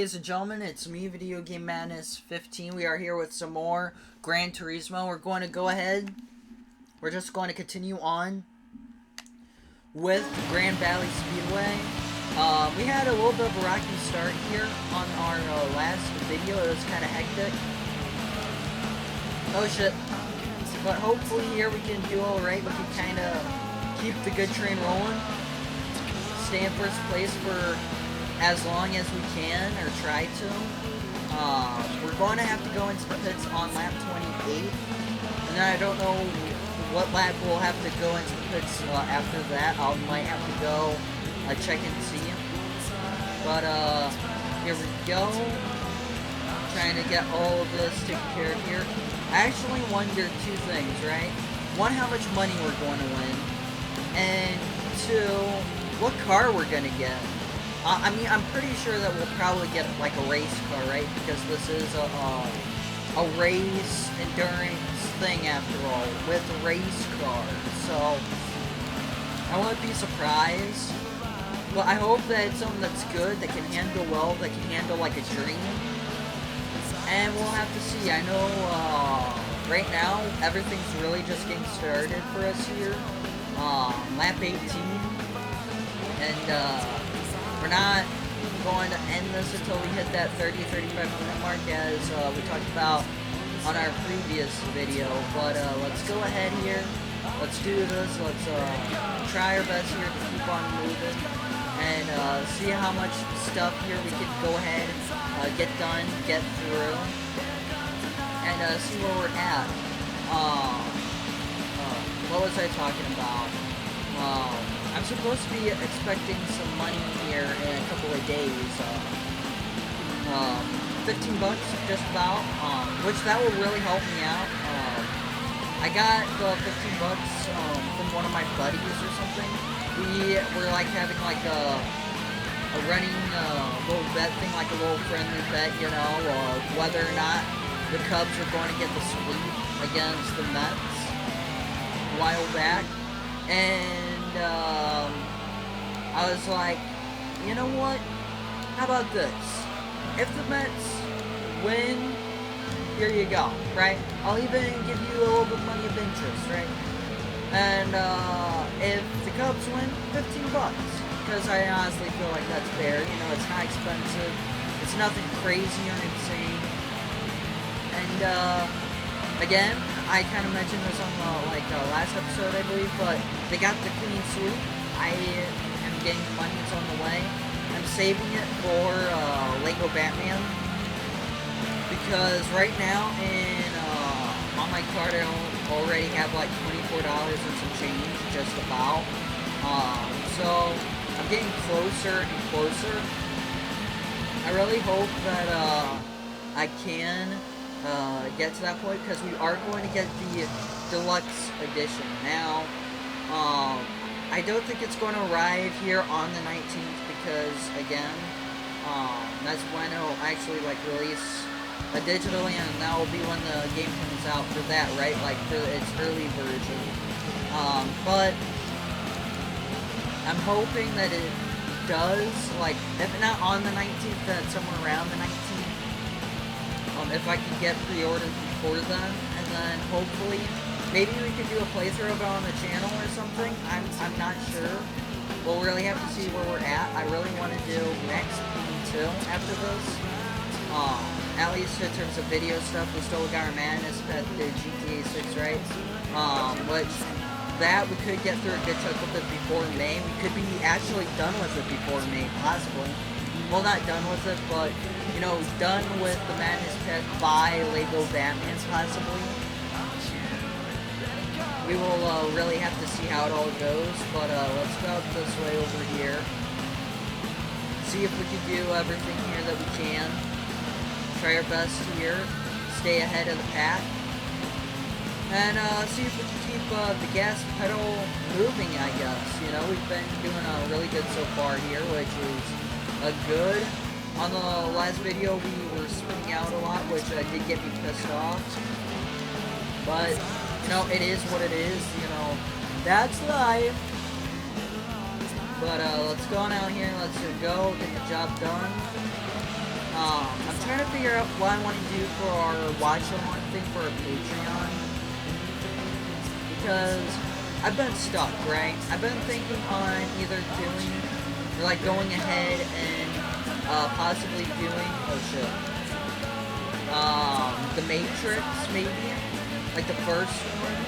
ladies and gentlemen, it's me, Video Game Madness 15. We are here with some more Gran Turismo. We're going to go ahead. We're just going to continue on with Grand Valley Speedway. We had a little bit of a rocky start here on our last video. It was kind of hectic. Oh shit. But hopefully here we can do alright. We can kind of keep the good train rolling. Stay in first place for as long as we can, or try to. We're going to have to go into the pits on lap 28, and then I don't know what lap we'll have to go into the pits after that. I might have to go check and see. But here we go. Trying to get all of this taken care of here. I actually wonder two things, right? One, how much money we're going to win, and two, what car we're going to get. I mean, I'm pretty sure that we'll probably get like a race car, right? Because this is a race endurance thing after all, with race cars. So I won't be surprised. But I hope that it's something that's good, that can handle well, that can handle like a dream. And we'll have to see. I know right now everything's really just getting started for us here. Lap 18, and we're not going to end this until we hit that 30-35 minute mark, as we talked about on our previous video. But let's go ahead here. Let's do this. Let's try our best here to keep on moving and see how much stuff here we can go ahead, get done, get through, and see where we're at. What was I talking about? I'm supposed to be expecting some money here in a couple of days. 15 bucks, just about, which that will really help me out. I got the 15 bucks from one of my buddies or something. We were like having like a running little bet thing, like a little friendly bet, you know, whether or not the Cubs are going to get the sweep against the Mets a while back. And I was like, you know what? How about this? If the Mets win, here you go, right? I'll even give you a little bit of money of interest, right? And if the Cubs win, 15 bucks. Because I honestly feel like that's fair. You know, it's not expensive. It's nothing crazy or insane. And again, I kind of mentioned this on the last episode, I believe, but they got the clean sweep. I am getting money that's on the way. I'm saving it for Lego Batman, because right now on my card I already have like $24 and some change, just about. So I'm getting closer and closer. I really hope that I can get to that point, because we are going to get the deluxe edition. Now, I don't think it's going to arrive here on the 19th, because again, that's when it'll actually like release digitally, and that will be when the game comes out for that, right? Like for its early version. But I'm hoping that it does, like, if not on the 19th, then somewhere around the 19th. If I can get pre-ordered before then, and then hopefully maybe we could do a playthrough of it on the channel or something. I'm not sure. We'll really have to see where we're at. I really want to do next P2 after this. At least in terms of video stuff, we still got our Madness at the GTA 6, right? Which that we could get through a good chunk of it before May. We could be actually done with it before May, possibly. Well, not done with it, but, you know, done with the Madness Pack by Lego Batman, possibly. We will really have to see how it all goes, but let's go out this way over here. See if we can do everything here that we can. Try our best here. Stay ahead of the pack. And see if we can keep the gas pedal moving, I guess. You know, we've been doing really good so far here, which is good. On the last video, we were spinning out a lot, which did get me pissed off. But, you know, it is what it is. You know, that's life. But let's go on out here. Let's go get the job done. I'm trying to figure out what I want to do for our watch along thing for our Patreon, because I've been stuck, right? I've been thinking on either doing, or like going ahead and possibly doing, oh shit, The Matrix, maybe, like the first one.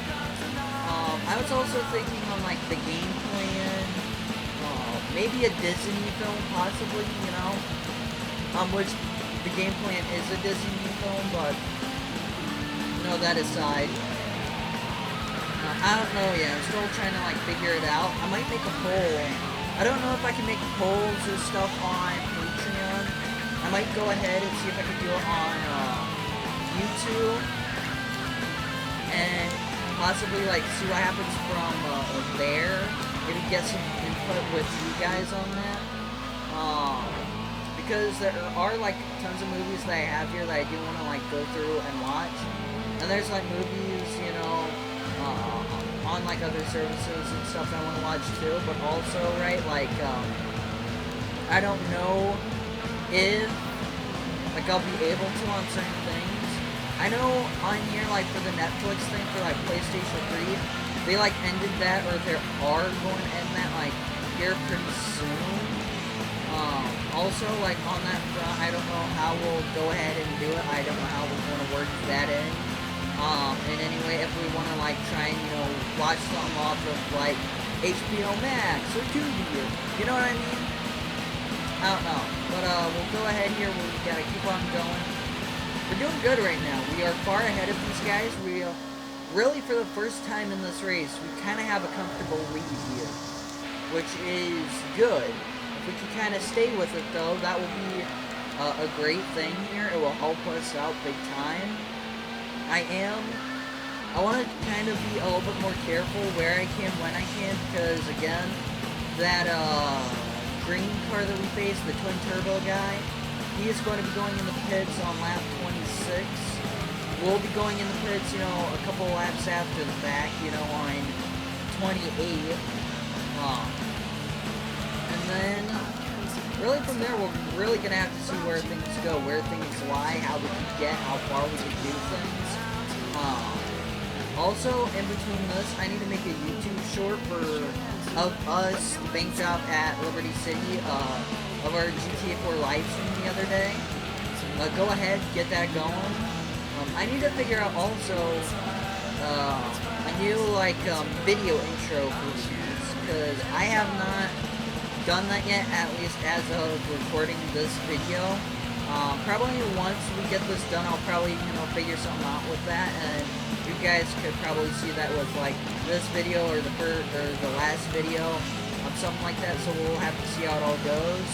I was also thinking on like the game plan, maybe a Disney film, possibly, you know, which the game plan is a Disney film, but no, that aside, I don't know yet. I'm still trying to like figure it out. I might make a poll. I don't know if I can make polls or stuff on Patreon. I might go ahead and see if I can do it on YouTube, and possibly like see what happens from there. Maybe get some input with you guys on that. Because there are like tons of movies that I have here that I do want to like go through and watch. And there's like movies, you know, on like other services and stuff that I want to watch too. But also, right, like I don't know if like I'll be able to on certain things. I know on here, like for the Netflix thing for like PlayStation 3, they like ended that, or they are going to end that like here pretty soon. Also, like on that front, I don't know how we'll go ahead and do it. I don't know how we're going to work that in. And anyway, if we want to like try and, you know, watch something off of like HBO Max or Tubi, you know what I mean? I don't know, but we'll go ahead here. We gotta keep on going. We're doing good right now. We are far ahead of these guys. We really, for the first time in this race, we kind of have a comfortable lead here, which is good. If we can kind of stay with it, though, that will be a great thing here. It will help us out big time. I want to kind of be a little bit more careful where I can, when I can, because, again, that green car that we face, the twin turbo guy, he is going to be going in the pits on lap 26. We'll be going in the pits, you know, a couple laps after the fact, you know, on 28. And then, really from there, we're really going to have to see where things go, where things lie, how we can get, how far we can do things. Also, in between this, I need to make a YouTube short of us, the bank job at Liberty City, of our GTA 4 live stream the other day. Go ahead, get that going. I need to figure out also a new like video intro for these, because I have not done that yet, at least as of recording this video. Probably once we get this done, I'll probably, you know, figure something out with that, and you guys could probably see that with like this video or the last video, something like that. So we'll have to see how it all goes.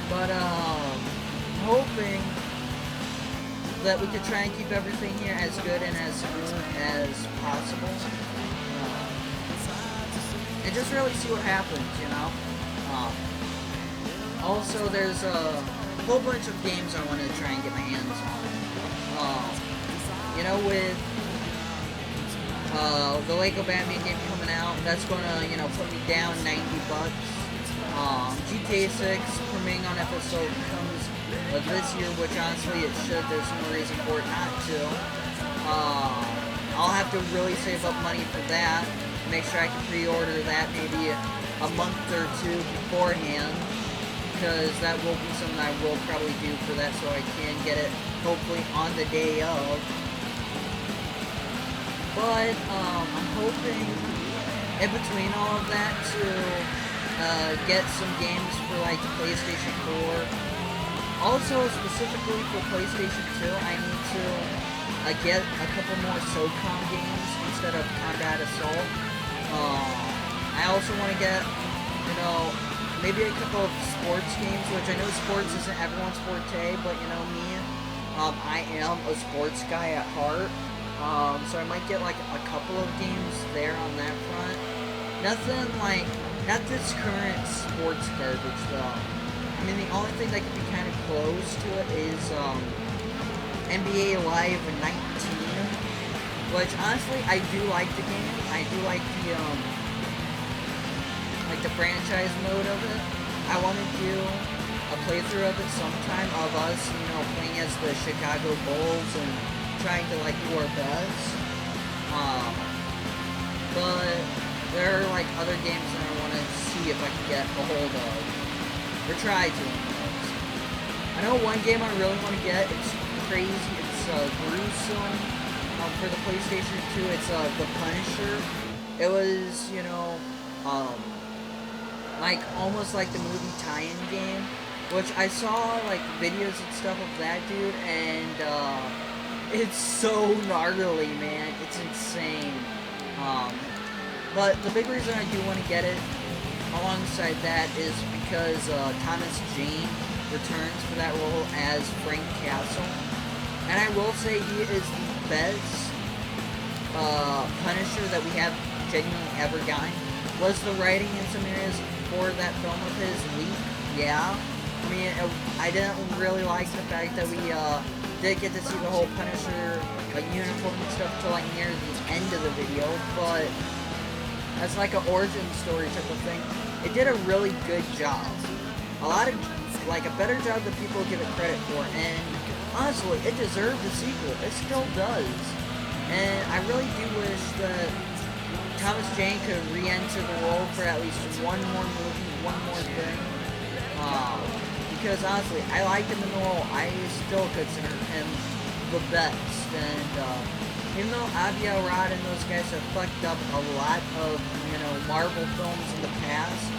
But I'm hoping that we could try and keep everything here as good and as smooth as possible, and just really see what happens, you know. Also, there's a whole bunch of games I want to try and get my hands on. You know, with the Lego Batman game coming out, that's gonna, you know, put me down $90. GTA 6 premiering on FSO comes this year, which honestly it should. There's no reason for it not to. I'll have to really save up money for that. Make sure I can pre-order that maybe a month or two beforehand, because that will be something I will probably do for that, so I can get it hopefully on the day of. But I'm hoping in between all of that to get some games for like the PlayStation 4. Also, specifically for PlayStation 2, I need to get a couple more SOCOM games instead of Combat Assault. I also want to get, you know, maybe a couple of sports games, which I know sports isn't everyone's forte, but you know me, I am a sports guy at heart. So I might get like a couple of games there on that front. Nothing like, not this current sports garbage though. I mean, the only thing that could be kind of close to it is NBA Live 19, which honestly I do like the game. I do like the franchise mode of it. I want to do a playthrough of it sometime of us, you know, playing as the Chicago Bulls and trying to like do our best. But there are like other games that I want to see if I can get a hold of or try to. I know one game I really want to get. It's crazy. It's gruesome for the PlayStation 2. It's The Punisher. It was, you know, like almost like the movie tie-in game, which I saw like videos and stuff of that dude, and it's so gnarly, man. It's insane. But the big reason I do want to get it alongside that is because Thomas Jane returns for that role as Frank Castle, and I will say he is the best Punisher that we have genuinely ever gotten. Was the writing in some areas for that film of his weak? Yeah. I mean, I didn't really like the fact that we did get to see the whole Punisher uniform and stuff till like near the end of the video, but as like an origin story type of thing, it did a really good job. Like a better job than people give it credit for, and honestly, it deserved a sequel. It still does. And I really do wish that Thomas Jane could re-enter the role for at least one more movie, one more thing. Because honestly, I liked him in the role. I still consider him the best. And even though Avi Arad and those guys have fucked up a lot of, you know, Marvel films in the past,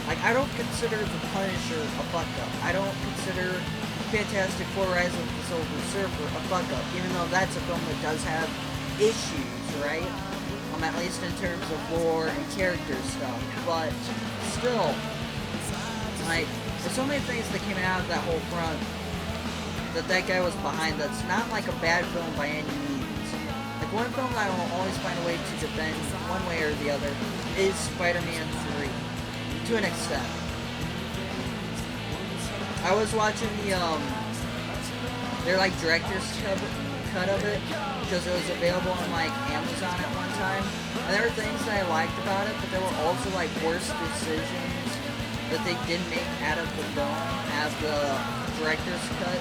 like, I don't consider The Punisher a fuck up. I don't consider Fantastic Four: Rise of the Silver Surfer a fuck up, even though that's a film that does have issues, right? At least in terms of lore and character stuff. But still, like, there's so many things that came out of that whole front that guy was behind that's not like a bad film by any means. Like, one film that I will always find a way to defend one way or the other is Spider-Man 3. To an extent. I was watching their like director's cut of it because it was available on like Amazon at one time, and there were things that I liked about it, but there were also like worse decisions that they didn't make out of the film as the director's cut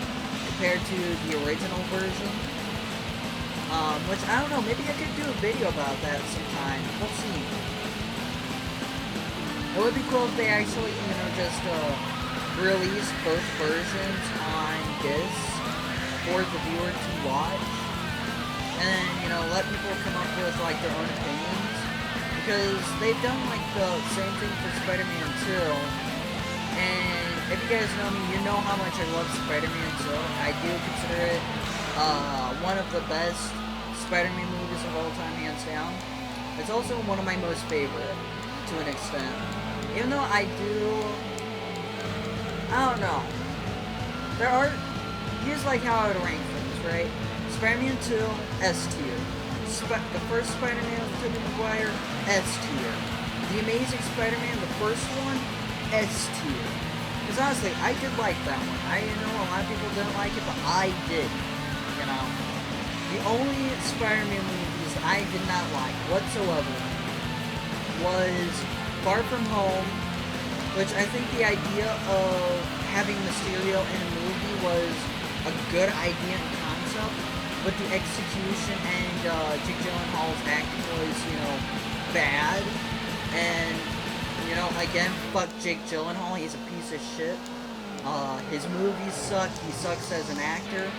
compared to the original version. Which I don't know, maybe I could do a video about that sometime. We'll see. It would be cool if they actually, you know, just release both versions on disc for the viewer to watch, and you know, let people come up with like their own opinions, because they've done like the same thing for Spider-Man 2. And if you guys know me, you know how much I love Spider-Man 2. I do consider it one of the best Spider-Man movies of all time, hands down. It's also one of my most favorite, to an extent. Even though I don't know. There are, here's like how I would rank things, right? Spider-Man 2, S tier. The first Spider-Man with Tobey Maguire, S tier. The Amazing Spider-Man, the first one, S tier. Because honestly, I did like that one. I know a lot of people didn't like it, but I did. You know? The only Spider-Man movies I did not like whatsoever was Far From Home, which I think the idea of having Mysterio in a movie was a good idea and concept, but the execution and Jake Gyllenhaal's acting was, you know, bad. And, you know, again, fuck Jake Gyllenhaal, he's a piece of shit. His movies suck, he sucks as an actor.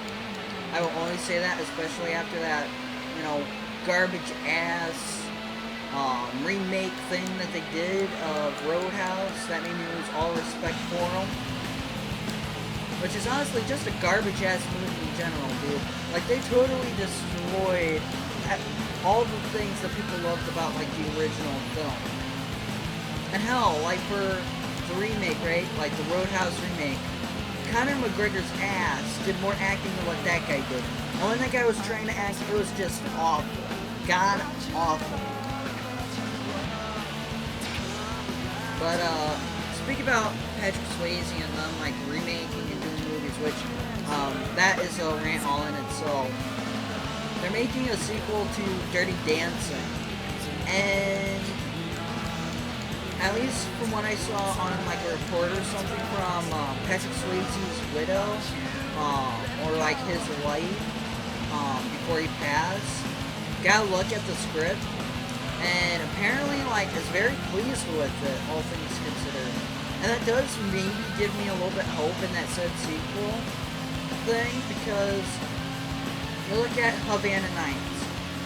I will always say that, especially after that, you know, garbage ass remake thing that they did of Roadhouse. That made me lose all respect for them. Which is honestly just a garbage ass movie in general, dude. Like, they totally destroyed all the things that people loved about like the original film. And hell, like for the remake, right? Like the Roadhouse remake, Conor McGregor's ass did more acting than what that guy did. And when that guy was trying to act, it was just awful. God awful. But, speak about Patrick Swayze and them, like, remaking and doing movies, which, that is a rant all in itself. They're making a sequel to Dirty Dancing, and at least from what I saw on like a report or something from Patrick Swayze's widow, or like his wife, before he passed, gotta look at the script, and apparently like is very pleased with it, all things considered. And that does maybe give me a little bit hope in that said sequel thing, because you look at Havana Nights.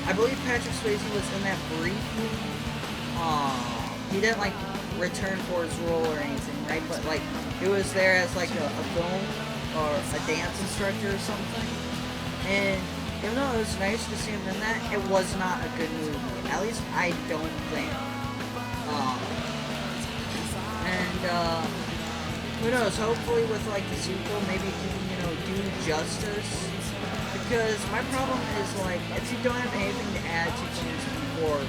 I believe Patrick Swayze was in that briefly. He didn't like return for his role or anything, right? But like he was there as like a film or a dance instructor or something. And even though it was nice to see him in that, it was not a good movie. At least I don't think. Who knows? Hopefully with like the sequel, maybe it can, do justice. Because my problem is like, if you don't have anything to add to films before,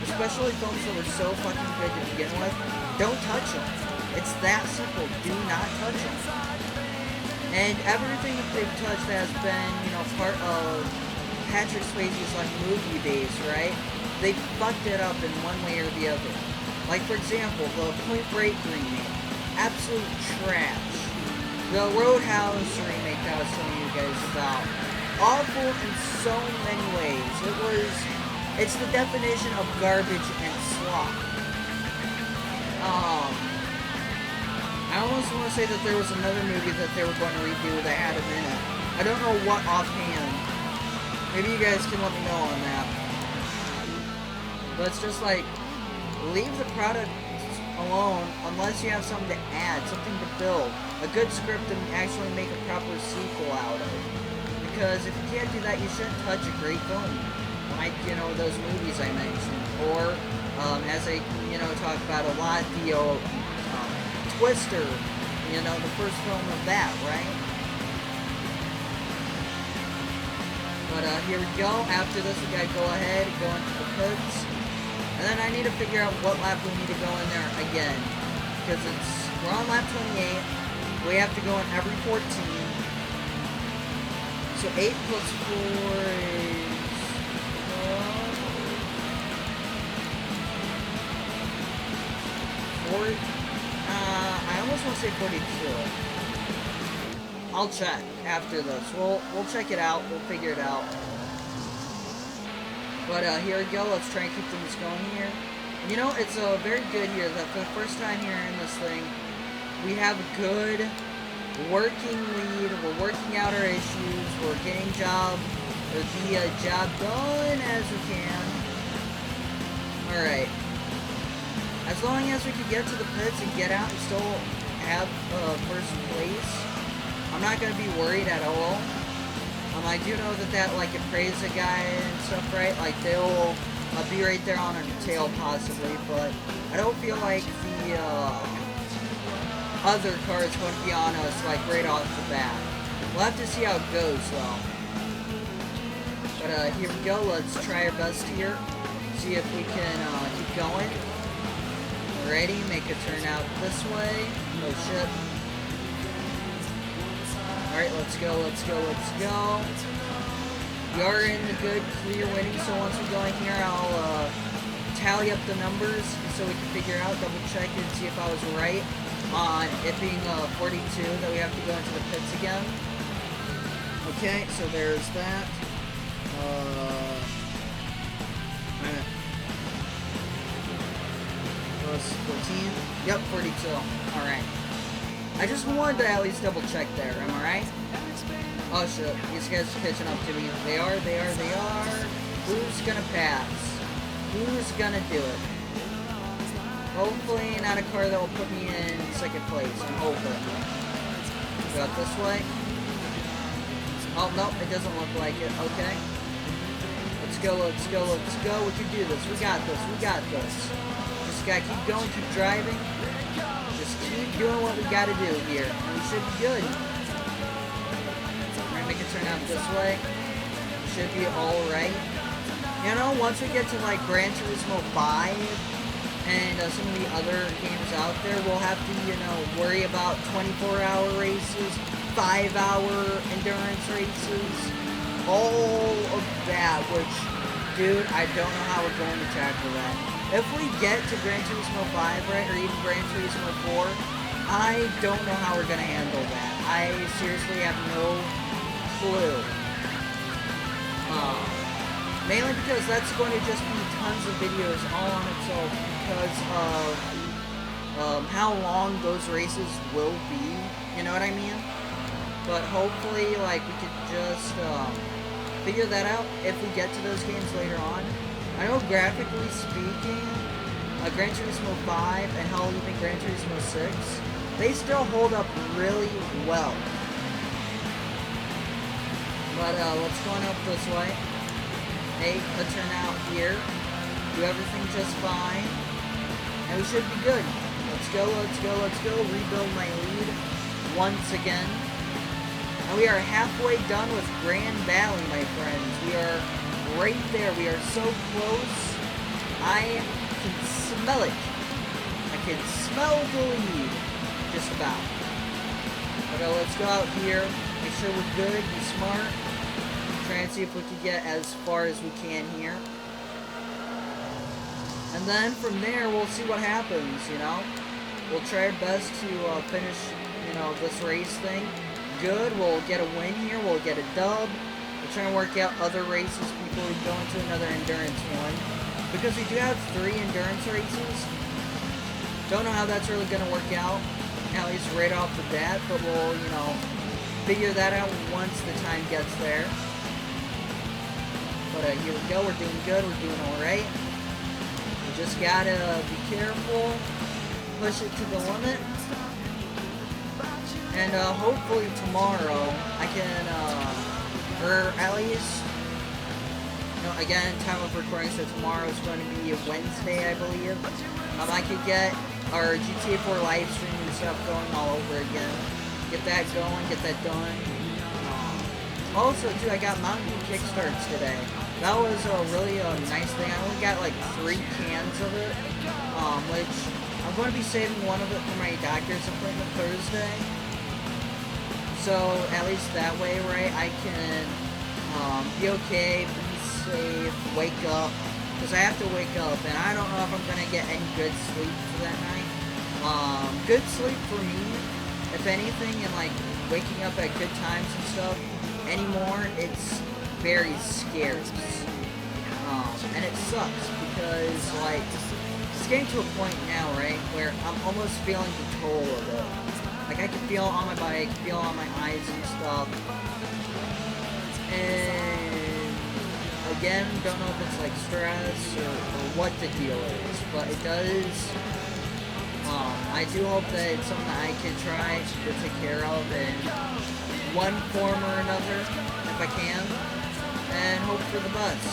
especially films that were so fucking good to begin with, don't touch them. It's that simple. Do not touch them. And everything that they've touched has been, part of Patrick Swayze's like movie days, right? They fucked it up in one way or the other. Like for example, the Point Break remake, absolute trash. The Roadhouse remake that I was telling you guys about, awful in so many ways. It's the definition of garbage and slop. I almost want to say that there was another movie that they were going to redo that had him in it. I don't know what offhand. Maybe you guys can let me know on that. But it's just like, leave the product alone unless you have something to add, something to build, a good script and actually make a proper sequel out of. Because if you can't do that, you shouldn't touch a great film. Like, those movies I mentioned. Or, as I, talk about a lot, the Twister, the first film of that, right? But here we go. After this, we gotta go ahead and go into the pits. And then I need to figure out what lap we need to go in there again. Because we're on lap 28. We have to go in every 14. So 8 plus 4 is... I almost want to say 42. I'll check after this. We'll check it out. We'll figure it out. But here we go. Let's try and keep things going here. And it's very good here that for the first time here in this thing, we have a good working lead. We're working out our issues. We're getting the job done as we can. Alright. As long as we can get to the pits and get out and still have first place, I'm not going to be worried at all. I do know that like appraise a guy and stuff, right? Like they'll be right there on our tail possibly, but I don't feel like the other car is going to be on us like right off the bat. We'll have to see how it goes though. But here we go. Let's try our best here. See if we can keep going. Ready? Make a turn out this way. Oh shit. Alright, let's go, let's go, let's go. We are in the good, clear winning, so once we go in here, I'll tally up the numbers so we can figure out, double check and see if I was right on it being 42 that we have to go into the pits again. Okay, so there's that. Plus 14. Yep, 42. Alright. I just wanted to at least double check there, am I right? Oh shit, these guys are catching up to me. They are. Who's gonna pass? Who's gonna do it? Hopefully not a car that will put me in second place, I'm hoping. Go out this way. Oh, no, it doesn't look like it, okay. Let's go, let's go, let's go. We can do this, we got this, we got this. Just gotta keep going, keep driving. Just keep doing what we gotta do here. We should be good. We're gonna make it turn out this way. Should be alright. Once we get to like Gran Turismo 5 and some of the other games out there, we'll have to, worry about 24-hour races, 5-hour endurance races, all of that, which, dude, I don't know how we're going to tackle that. if we get to Gran Turismo 5, right, or even Gran Turismo 4, I don't know how we're going to handle that. I seriously have no clue. Mainly because that's going to just be tons of videos all on itself because of how long those races will be, you know what I mean? But hopefully, like, we could just figure that out if we get to those games later on. I know graphically speaking, Gran Turismo 5 and hell, even Gran Turismo 6, they still hold up really well. But let's go on up this way. Hey, let's turn out here. Do everything just fine. And we should be good. Let's go, let's go, let's go. Rebuild my lead once again. And we are halfway done with Grand Valley, my friends. We are right there. We are so close. I can smell it. I can smell the lead. Just about. Okay, let's go out here. Make sure we're good. Be smart. Try and see if we can get as far as we can here. And then from there, we'll see what happens, you know? We'll try our best to finish, you know, this race thing good. We'll get a win here. We'll get a dub. We'll try and work out other races before we go into another endurance one. Because we do have 3 endurance races. Don't know how that's really going to work out, at least right off the bat, but we'll, you know, figure that out once the time gets there. But here we go, we're doing good, we're doing alright. We just gotta be careful, push it to the limit. And hopefully tomorrow I can, or at least, you know, again, time of recording, so tomorrow is going to be a Wednesday, I believe. I could get our GTA 4 live stream and stuff going all over again. Get that going, get that done. Also, too, I got Mountain Dew Kickstarts today. That was a really nice thing. I only got like 3 cans of it, which I'm going to be saving one of it for my doctor's appointment Thursday. So at least that way, right, I can be okay, be safe, wake up, because I have to wake up, and I don't know if I'm going to get any good sleep for that night. Good sleep for me, if anything, and like waking up at good times and stuff, anymore, it's very scarce. And it sucks because, like, it's getting to a point now, right, where I'm almost feeling the toll of it. Like, I can feel it on my body, I can feel it on my eyes and stuff. And again, don't know if it's like stress or what the deal is, but it does. I do hope that it's something that I can try to take care of in one form or another, if I can, and hope for the best.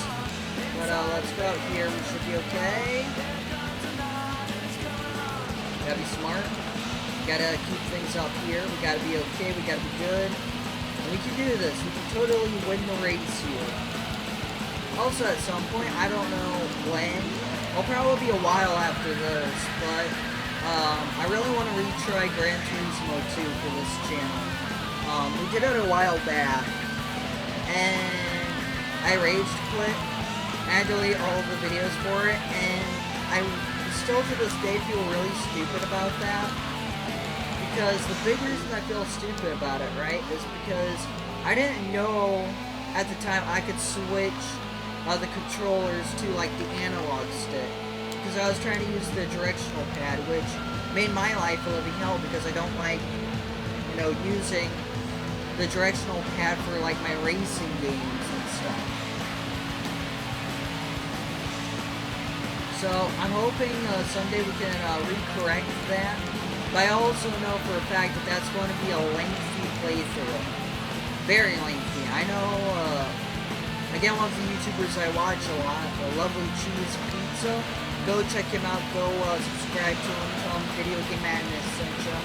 But let's go out here, we should be okay. Gotta be smart. Gotta keep things up here. We gotta be okay, we gotta be good. And we can do this, we can totally win the race here. Also at some point, I don't know when, it'll probably be a while after this, but I really want to retry Gran Turismo 2 for this channel. We did it a while back, and I rage quit. I had to delete all of the videos for it, and I still to this day feel really stupid about that. Because the big reason I feel stupid about it, right, is because I didn't know at the time I could switch the controllers to like the analog stick. Because I was trying to use the directional pad, which made my life a living hell because I don't like, you know, using the directional pad for like my racing games and stuff. So I'm hoping someday we can recorrect that. But I also know for a fact that that's going to be a lengthy playthrough. Very lengthy. I know, again, one of the YouTubers I watch a lot, the Lovely Cheese Pizza. Go check him out, go subscribe to him, tell him Video Game Madness sent you.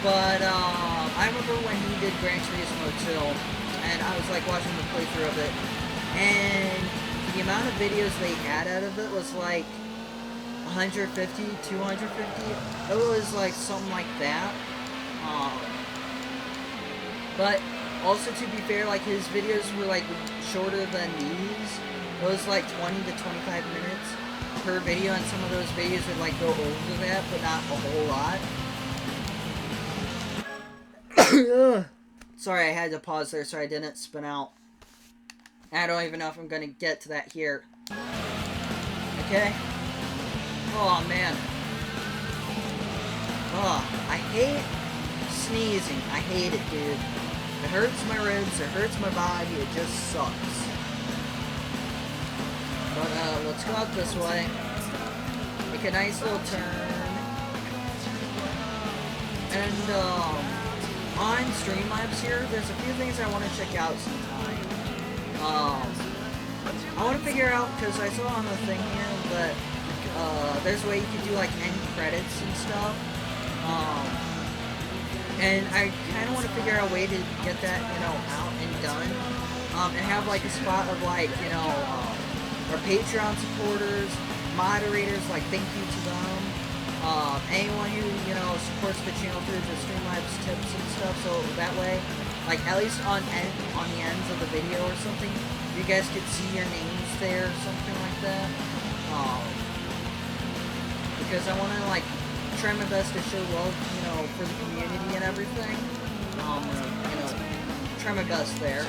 But I remember when he did Gran Turismo 2, and I was like watching the playthrough of it, and the amount of videos they had out of it was like 150, 250. It was like something like that. But also to be fair, like his videos were like shorter than these. It was like 20 to 25 minutes. per video, and some of those videos would like go over that, but not a whole lot. Sorry, I had to pause there so I didn't spin out. I don't even know if I'm gonna get to that here. Okay. Oh man. Oh, I hate sneezing. I hate it, dude. It hurts my ribs, it hurts my body, it just sucks. But let's go out this way. Make a nice little turn. And on Streamlabs here, there's a few things I want to check out sometime. I want to figure out, because I saw on the thing here that there's a way you can do like end credits and stuff. And I kind of want to figure out a way to get that, you know, out and done. And have like a spot of like, you know, our Patreon supporters, moderators, like thank you to them. Anyone who, you know, supports the channel through the Streamlabs tips and stuff, so that way, like at least on the ends of the video or something, you guys could see your names there, something like that. Because I want to like try my best to show love, you know, for the community and everything. You know, try my best there.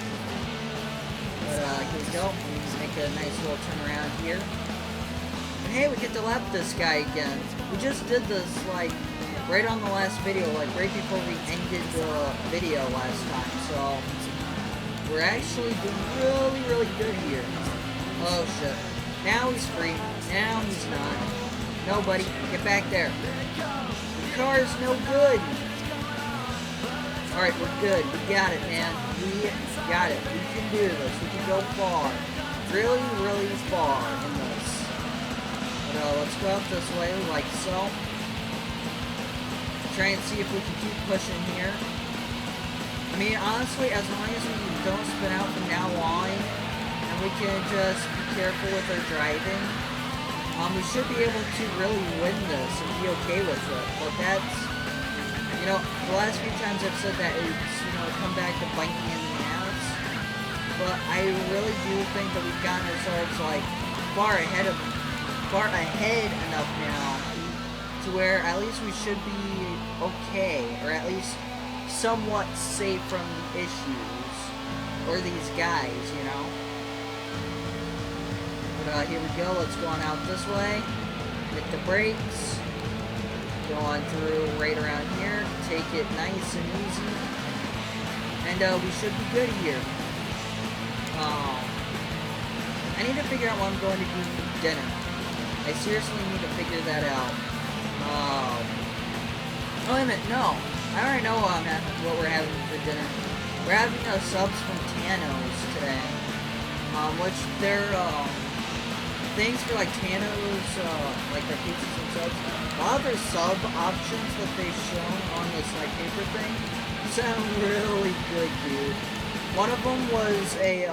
But here we go. Make a nice little turn around here. And hey, we get to lap this guy again. We just did this like right on the last video, like right before we ended the video last time. So we're actually doing really, really good here. Oh shit. Now he's free. Now he's not. Nobody, get back there. The car is no good. Alright, we're good. We got it, man. We got it. We can do this. We can go far. Really, really far in this. But let's go out this way, like so. Try and see if we can keep pushing here. I mean, honestly, as long as we don't spin out from now on, and we can just be careful with our driving, we should be able to really win this and be okay with it. But that's, you know, the last few times I've said that it's, you know, come back to bite me in the ass. But I really do think that we've gotten ourselves, like, far ahead enough now to where at least we should be okay, or at least somewhat safe from the issues, or these guys, you know. But here we go, let's go on out this way, hit the brakes, go on through right around here, take it nice and easy, and we should be good here. I need to figure out what I'm going to do for dinner. I seriously need to figure that out. Oh wait a minute, no. I already know what we're having for dinner. We're having subs from Tano's today. Which they're, things for like Tano's, like their pizzas and subs. A lot of their sub options that they've shown on this like paper thing sound really good, dude. One of them was a,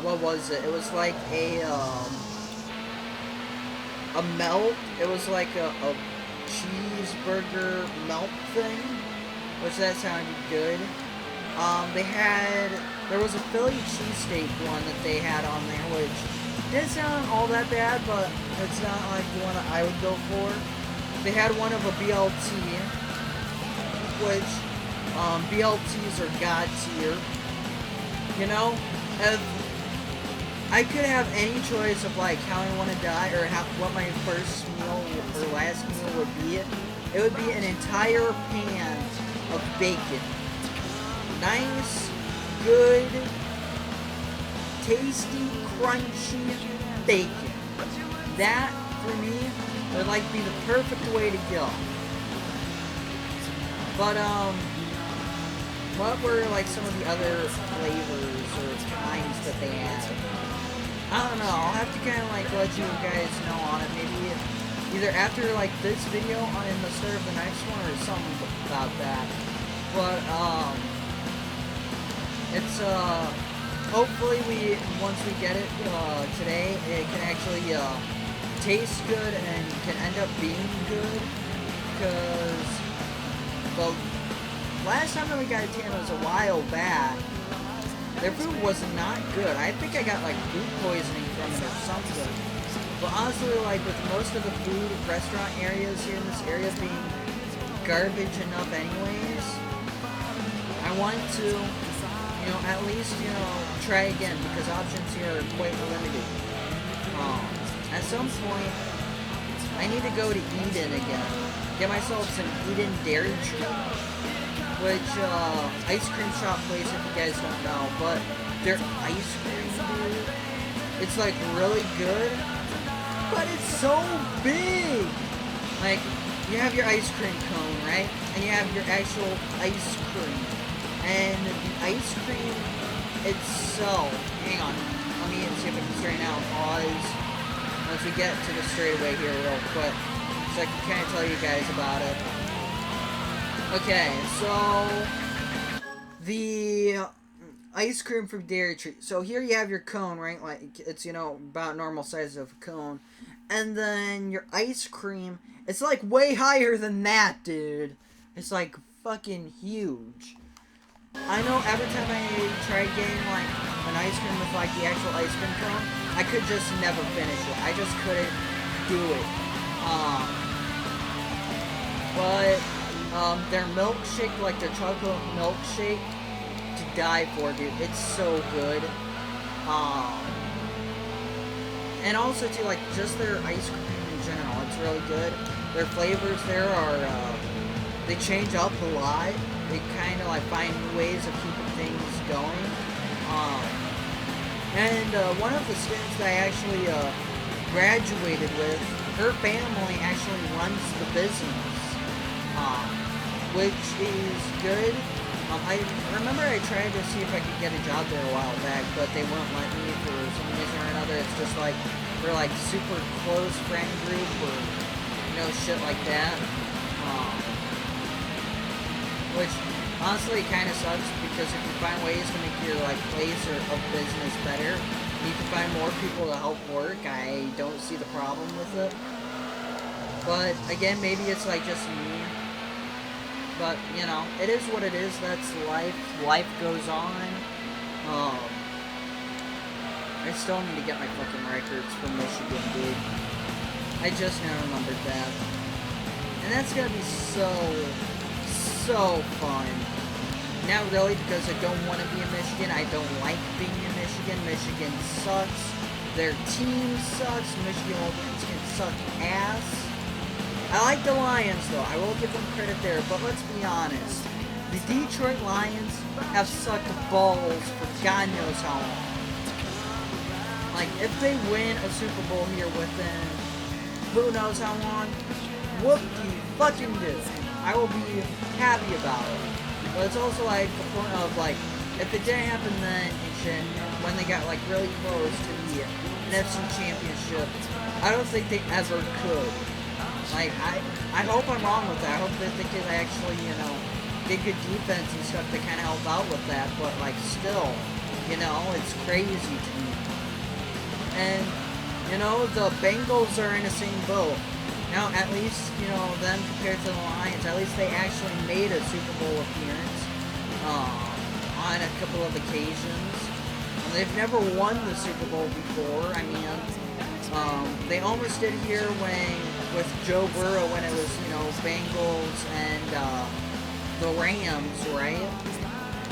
what was it? It was like a melt. It was like a cheeseburger melt thing, which that sounded good. There was a Philly cheesesteak one that they had on there, which didn't sound all that bad, but it's not like the one that I would go for. They had one of a BLT, which, BLTs are god tier. You know, if I could have any choice of like how I want to die, or what my first meal or last meal would be, it would be an entire pan of bacon. Nice, good, tasty, crunchy bacon. That, for me, would like be the perfect way to go. But, what were like some of the other flavors or kinds that they had? I don't know. I'll have to kind of like let you guys know on it. Maybe either after like this video or in the start of the next one or something about that. But it's hopefully once we get it today, it can actually taste good and can end up being good. Because the last time that we got Tano's a while back, their food was not good. I think I got like food poisoning from cream or something. But honestly, like with most of the food restaurant areas here in this area being garbage enough anyways, I want to, at least, try again, because options here are quite limited. At some point, I need to go to Eden again. Get myself some Eden Dairy Tree, which, ice cream shop place if you guys don't know, but their ice cream, dude, it's like really good, but it's so big! Like, you have your ice cream cone, right? And you have your actual ice cream. And the ice cream itself, hang on, let me see if I can straighten out, pause, once we get to the straightaway here real quick, so I can kind of tell you guys about it. Okay, so, the ice cream from Dairy Tree. So here you have your cone, right? Like, it's, about normal size of a cone. And then your ice cream, it's like way higher than that, dude. It's like fucking huge. I know every time I tried getting like an ice cream with like the actual ice cream cone, I could just never finish it. I just couldn't do it. But their milkshake, like their chocolate milkshake, to die for, dude. It's so good. And also too, like just their ice cream in general, it's really good. Their flavors there are they change up a lot. They kind of like find new ways of keeping things going. And one of the students that I actually graduated with, her family actually runs the business, which is good. I remember I tried to see if I could get a job there a while back, but they wouldn't let me for some reason or another. It's just like we're like super close friend group or shit like that. Which honestly kind of sucks, because if you find ways to make your like place or of business better, you can find more people to help work. I don't see the problem with it. But again, maybe it's like just me. But it is what it is. That's life. Life goes on. I still need to get my fucking records from Michigan, dude. I just now remembered that. And that's gonna be so fun. Not really, because I don't want to be in Michigan. I don't like being in Michigan. Michigan sucks. Their team sucks. Michigan Wolverines can suck ass. I like the Lions, though. I will give them credit there, but let's be honest. The Detroit Lions have sucked balls for God knows how long. Like, if they win a Super Bowl here within who knows how long, whoop-de-fucking do. I will be happy about it. But it's also like the point of like, if it didn't happen then and shit, when they got like really close to the NFC Championship, I don't think they ever could. Like, I hope I'm wrong with that. I hope that they could actually, get good defense and stuff to kind of help out with that. But like, still, it's crazy to me. And the Bengals are in the same boat. Now, at least, them compared to the Lions, at least they actually made a Super Bowl appearance on a couple of occasions. They've never won the Super Bowl before. I mean, they almost did here with Joe Burrow when it was, Bengals and the Rams, right?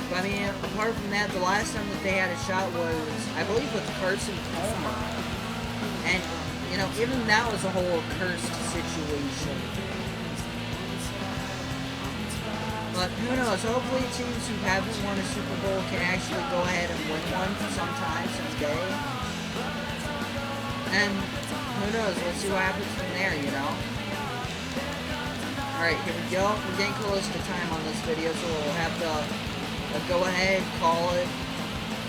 But I mean, apart from that, the last time that they had a shot was, I believe, with Carson Palmer. And even that was a whole cursed situation. But who knows? Hopefully teams who haven't won a Super Bowl can actually go ahead and win one sometime, someday. And who knows? We'll see what happens from there, Alright, here we go. We're getting close to time on this video, so we'll have to go ahead, call it.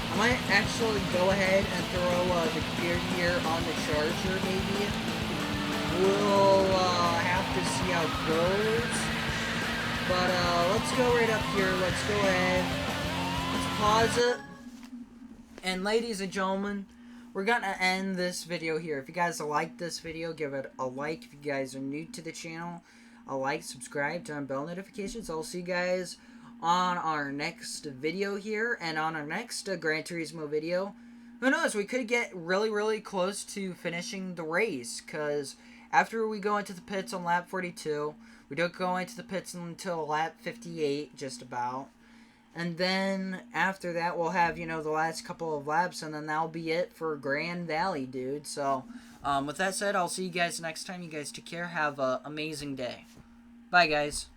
I might actually go ahead and throw the gear here on the charger, maybe. We'll have to see how it goes. But let's go right up here. Let's go ahead. Let's pause it. And ladies and gentlemen, we're going to end this video here. If you guys like this video, give it a like. If you guys are new to the channel, a like, subscribe, turn on bell notifications. I'll see you guys on our next video here, and on our next Gran Turismo video. Who knows? We could get really, really close to finishing the race because after we go into the pits on lap 42, we don't go into the pits until lap 58, just about. And then after that, we'll have, the last couple of laps, and then that'll be it for Grand Valley, dude. So, with that said, I'll see you guys next time. You guys take care. Have an amazing day. Bye, guys.